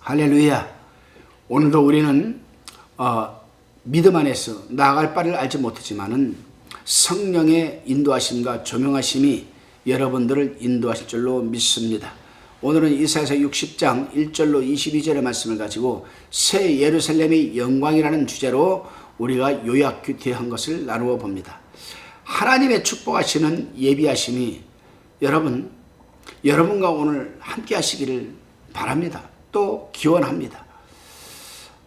할렐루야. 오늘도 우리는 믿음 안에서 나아갈 바를 알지 못하지만은 성령의 인도하심과 조명하심이 여러분들을 인도하실 줄로 믿습니다. 오늘은 이사야서 60장 1절로 22절의 말씀을 가지고 새 예루살렘의 영광이라는 주제로 우리가 요약 규태한 것을 나누어 봅니다. 하나님의 축복하시는 예비하심이 여러분과 오늘 함께 하시기를 바랍니다. 또 기원합니다.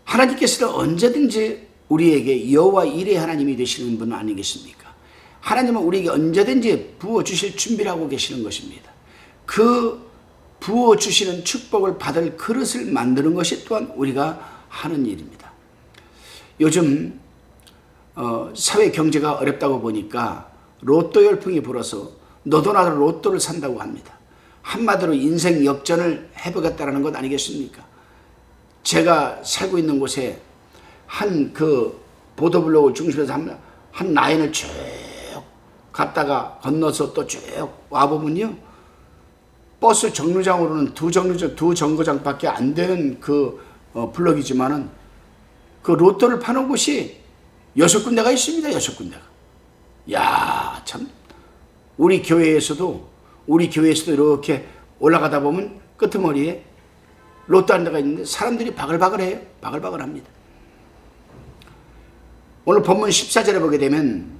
하나님께서는 언제든지 우리에게 여호와 일의 하나님이 되시는 분은 아니겠습니까? 하나님은 우리에게 언제든지 부어주실 준비를 하고 계시는 것입니다. 그 부어주시는 축복을 받을 그릇을 만드는 것이 또한 우리가 하는 일입니다. 요즘 사회 경제가 어렵다고 보니까 로또 열풍이 불어서 너도 나도 로또를 산다고 합니다. 한마디로 인생 역전을 해보겠다는 것 아니겠습니까? 제가 살고 있는 곳에 한 보도블록을 중심으로 한 라인을 쭉 갔다가 건너서 또 쭉 와보면요, 버스 정류장으로는 두 정거장밖에 안 되는 블록이지만은 그 로또를 파는 곳이 6군데가 있습니다. 6군데가. 야, 참. 우리 교회에서도 이렇게 올라가다 보면 끄트머리에 로또 한 대가 있는데 사람들이 바글바글해요. 바글바글합니다. 오늘 본문 14절에 보게 되면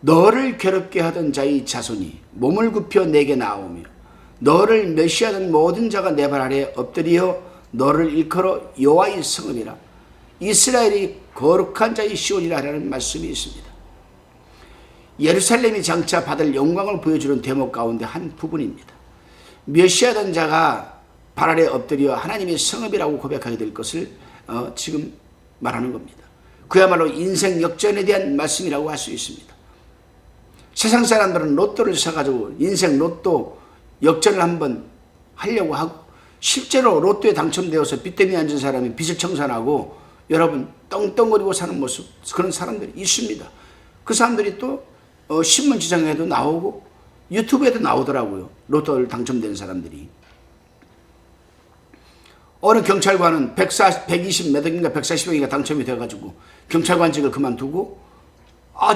너를 괴롭게 하던 자의 자손이 몸을 굽혀 내게 나오며 너를 멸시하던 모든 자가 내 발 아래에 엎드려 너를 일컬어 여호와의 성읍이라 이스라엘이 거룩한 자의 시온이라 하는 말씀이 있습니다. 예루살렘이 장차 받을 영광을 보여주는 대목 가운데 한 부분입니다. 멸시하던 자가 발 아래 엎드려 하나님의 성읍이라고 고백하게 될 것을 지금 말하는 겁니다. 그야말로 인생 역전에 대한 말씀이라고 할 수 있습니다. 세상 사람들은 로또를 사가지고 인생 로또 역전을 한번 하려고 하고 실제로 로또에 당첨되어서 빚더미에 앉은 사람이 빚을 청산하고 여러분 떵떵거리고 사는 모습, 그런 사람들이 있습니다. 그 사람들이 또 신문 지상에도 나오고 유튜브에도 나오더라고요. 로또를 당첨된 사람들이. 어느 경찰관은 120 몇 억인가 140억인가 당첨이 되어가지고 경찰관직을 그만두고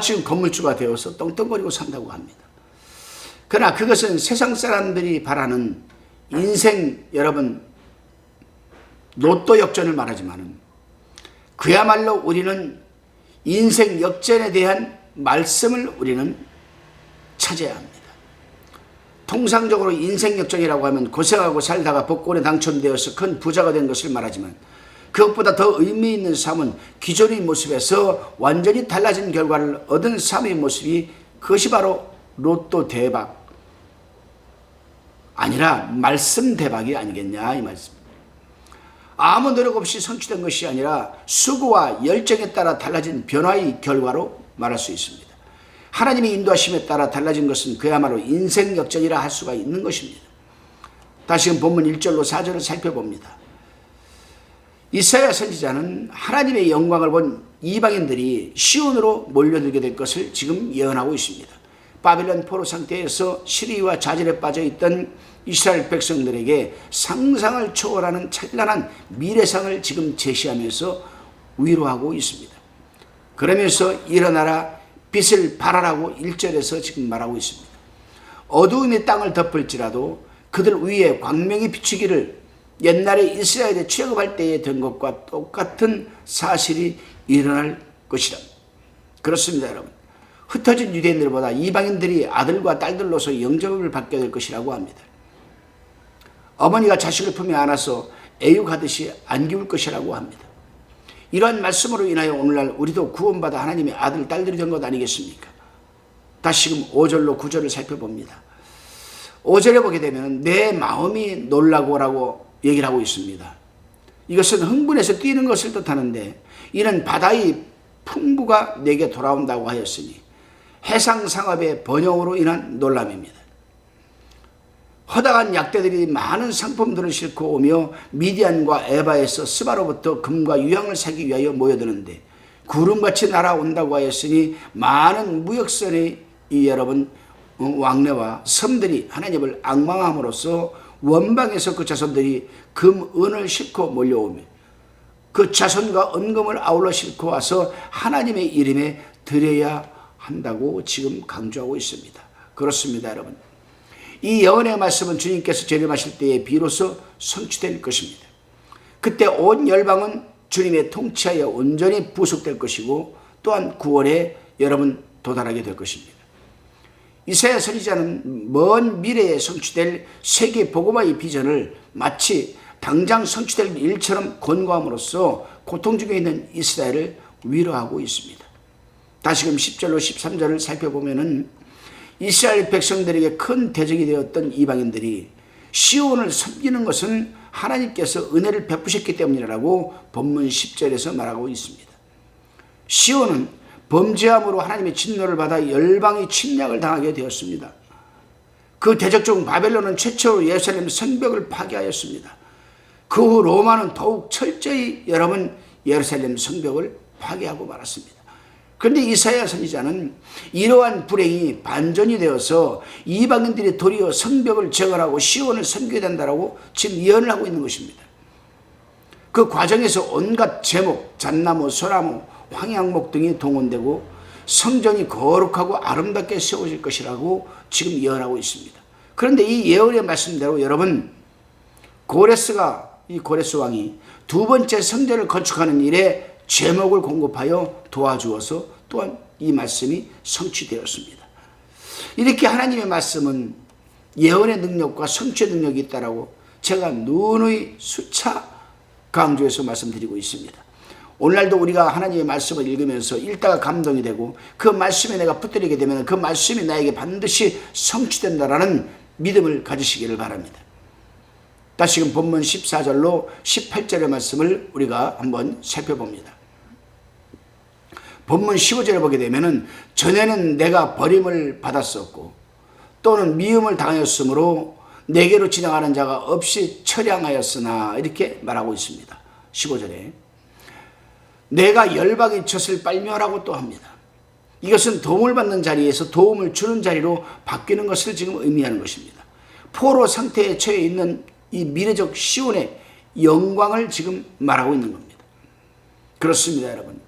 지금 건물주가 되어서 떵떵거리고 산다고 합니다. 그러나 그것은 세상 사람들이 바라는 인생 로또 역전을 말하지만은 그야말로 우리는 인생 역전에 대한 말씀을 우리는 찾아야 합니다. 통상적으로 인생 역전이라고 하면 고생하고 살다가 복권에 당첨되어서 큰 부자가 된 것을 말하지만 그것보다 더 의미 있는 삶은 기존의 모습에서 완전히 달라진 결과를 얻은 삶의 모습이 그것이 바로 로또 대박 아니라 말씀 대박이 아니겠냐 이 말씀. 아무 노력 없이 성취된 것이 아니라 수고와 열정에 따라 달라진 변화의 결과로 말할 수 있습니다. 하나님의 인도하심에 따라 달라진 것은 그야말로 인생 역전이라 할 수가 있는 것입니다. 다시금 본문 1절로 4절을 살펴봅니다. 이사야 선지자는 하나님의 영광을 본 이방인들이 시온으로 몰려들게 될 것을 지금 예언하고 있습니다. 바빌론 포로 상태에서 시리와 좌절에 빠져있던 이스라엘 백성들에게 상상을 초월하는 찬란한 미래상을 지금 제시하면서 위로하고 있습니다. 그러면서 일어나라 빛을 발하라고 1절에서 지금 말하고 있습니다. 어두움이 땅을 덮을지라도 그들 위에 광명이 비추기를 옛날에 이스라엘에 취업할 때에 된 것과 똑같은 사실이 일어날 것이다. 그렇습니다, 여러분. 흩어진 유대인들보다 이방인들이 아들과 딸들로서 영접을 받게 될 것이라고 합니다. 어머니가 자식을 품에 안아서 애육하듯이 안기울 것이라고 합니다. 이러한 말씀으로 인하여 오늘날 우리도 구원받아 하나님의 아들, 딸들이 된 것 아니겠습니까? 다시금 5절로 9절을 살펴봅니다. 5절에 보게 되면 내 마음이 놀라고라고 얘기를 하고 있습니다. 이것은 흥분해서 뛰는 것을 뜻하는데 이는 바다의 풍부가 내게 돌아온다고 하였으니 해상상업의 번영으로 인한 놀람입니다. 허다한 약대들이 많은 상품들을 싣고 오며 미디안과 에바에서 스바로부터 금과 유향을 사기 위하여 모여드는데 구름같이 날아온다고 하였으니 많은 무역선의 여러분 왕래와 섬들이 하나님을 앙망함으로써 원방에서 그 자손들이 금, 은을 싣고 몰려오며 그 자손과 은금을 아울러 싣고 와서 하나님의 이름에 드려야 한다고 지금 강조하고 있습니다. 그렇습니다, 여러분. 이 예언의 말씀은 주님께서 재림하실 때에 비로소 성취될 것입니다. 그때 온 열방은 주님의 통치하에 온전히 부속될 것이고 또한 구원에 여러분 도달하게 될 것입니다. 이사야 선지자는 먼 미래에 성취될 세계 복음화의 비전을 마치 당장 성취될 일처럼 권고함으로써 고통 중에 있는 이스라엘을 위로하고 있습니다. 다시금 10절로 13절을 살펴보면은 이스라엘 백성들에게 큰 대적이 되었던 이방인들이 시온을 섬기는 것은 하나님께서 은혜를 베푸셨기 때문이라고 본문 10절에서 말하고 있습니다. 시온은 범죄함으로 하나님의 진노를 받아 열방이 침략을 당하게 되었습니다. 그 대적 중 바벨론은 최초로 예루살렘 성벽을 파괴하였습니다. 그 후 로마는 더욱 철저히 여러분 예루살렘 성벽을 파괴하고 말았습니다. 그런데 이사야 선지자는 이러한 불행이 반전이 되어서 이방인들이 도리어 성벽을 재건하고 시온을 섬겨야 된다고 지금 예언을 하고 있는 것입니다. 그 과정에서 온갖 제목, 잣나무, 소나무, 황양목 등이 동원되고 성전이 거룩하고 아름답게 세워질 것이라고 지금 예언하고 있습니다. 그런데 이 예언의 말씀대로 여러분 이 고레스 왕이 두 번째 성전을 건축하는 일에 제목을 공급하여 도와주어서 또한 이 말씀이 성취되었습니다. 이렇게 하나님의 말씀은 예언의 능력과 성취의 능력이 있다라고 제가 누누이 수차 강조해서 말씀드리고 있습니다. 오늘날도 우리가 하나님의 말씀을 읽으면서 읽다가 감동이 되고 그 말씀에 내가 붙들리게 되면 그 말씀이 나에게 반드시 성취된다라는 믿음을 가지시기를 바랍니다. 다시금 본문 14절로 18절의 말씀을 우리가 한번 살펴봅니다. 본문 15절을 보게 되면은 전에는 내가 버림을 받았었고 또는 미움을 당하였으므로 내게로 지나가는 자가 없이 처량하였으나 이렇게 말하고 있습니다. 15절에 내가 열방의 젖을 빨며라고 또 합니다. 이것은 도움을 받는 자리에서 도움을 주는 자리로 바뀌는 것을 지금 의미하는 것입니다. 포로 상태에 처해 있는 이 미래적 시온의 영광을 지금 말하고 있는 겁니다. 그렇습니다, 여러분.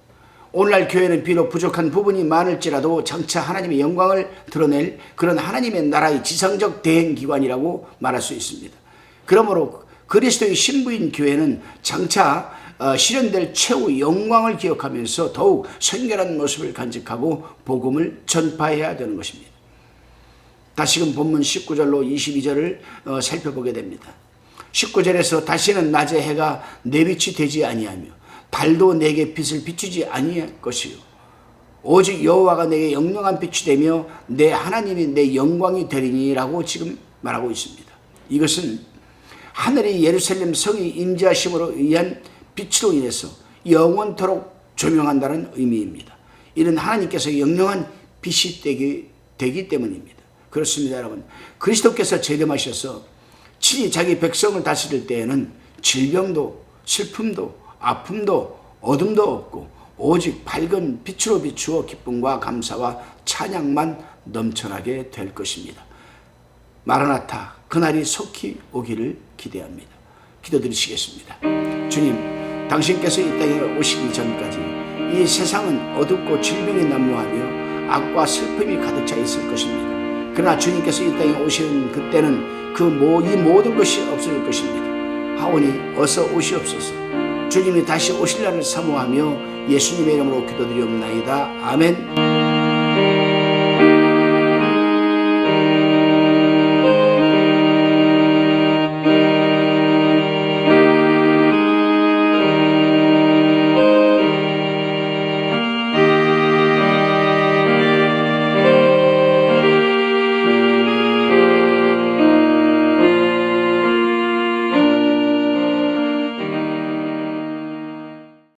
오늘날 교회는 비록 부족한 부분이 많을지라도 장차 하나님의 영광을 드러낼 그런 하나님의 나라의 지상적 대행기관이라고 말할 수 있습니다. 그러므로 그리스도의 신부인 교회는 장차 실현될 최후 영광을 기억하면서 더욱 선결한 모습을 간직하고 복음을 전파해야 되는 것입니다. 다시금 본문 19절로 22절을 살펴보게 됩니다. 19절에서 다시는 낮에 해가 내 빛이 되지 아니하며 달도 내게 빛을 비추지 아니할 것이요 오직 여호와가 내게 영영한 빛이 되며 내 하나님이 내 영광이 되리니라고 지금 말하고 있습니다. 이것은 하늘의 예루살렘 성이 임재하심으로 의한 빛으로 인해서 영원토록 조명한다는 의미입니다. 이는 하나님께서 영영한 빛이 되기 때문입니다. 그렇습니다, 여러분. 그리스도께서 재림하셔서 친히 자기 백성을 다스릴 때에는 질병도 슬픔도 아픔도 어둠도 없고 오직 밝은 빛으로 비추어 기쁨과 감사와 찬양만 넘쳐나게 될 것입니다. 마라나타, 그날이 속히 오기를 기대합니다. 기도드리시겠습니다. 주님, 당신께서 이 땅에 오시기 전까지 이 세상은 어둡고 질병이 난무하며 악과 슬픔이 가득 차 있을 것입니다. 그러나 주님께서 이 땅에 오시는 그때는 이 모든 것이 없어질 것입니다. 하오니 어서 오시옵소서. 주님이 다시 오실 날을 사모하며 예수님의 이름으로 기도드리옵나이다. 아멘.